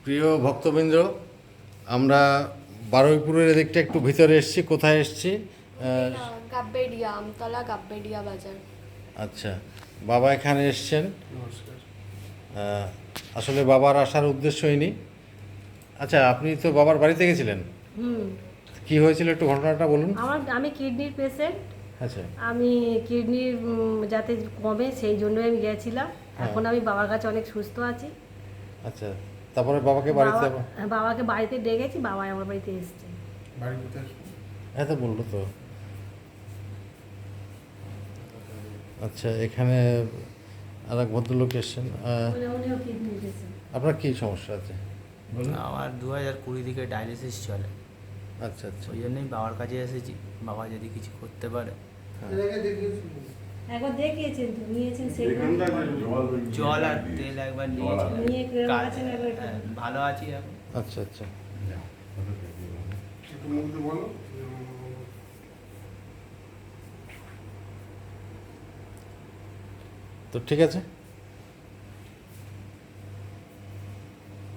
প্রিয় ভক্তবৃন্দ, আমরা বারুইপুরের এদিকটা একটু ভিতরে এসেছি। কোথায় এসেছি? গাব্বেডিয়া, আমতলা গাব্বেডিয়া বাজার। আচ্ছা, বাবা এখানে এসছেন। নমস্কার। আসলে বাবার আসার উদ্দেশ্যই নি। আচ্ছা, আপনি তো বাবার বাড়িতে গেছিলেন, কি হয়েছিল একটু ঘটনাটা বলুন। আমি কিডনির পেশেন্ট। আচ্ছা আমি কিডনির যাতে কমে সেই জন্যই আমি গিয়েছিলাম। এখন আমি বাবার কাছে অনেক সুস্থ আছি। আচ্ছা, তারপরে বাবাকে বাড়িতে বাবাকে বাড়িতে ডেকেছি, বাবা আমার বাড়িতে এসছে। বাড়ি কোথায়? হ্যাঁ তো বললো তো। আচ্ছা, এখানে আর এক ভদ্রলোক এসছেন। উনিও কিডনির পেশেন্ট। আপনার কী সমস্যা আছে বলুন? আমার 2020 থেকে ডায়ালিসিস চলে, আচ্ছা আচ্ছা, ওই জন্যই বাবার কাছে এসেছি। বাবা যদি কিছু করতে পারে। একবার দেখিয়েছেন তো, নিয়েছেন সেগুলো। জল আর তেল একবার নিয়েছি, নিয়ে আছেন একবার। ভালো আছি এখন। আচ্ছা আচ্ছা। একটু মুখ দিয়ে বলো। তো ঠিক আছে।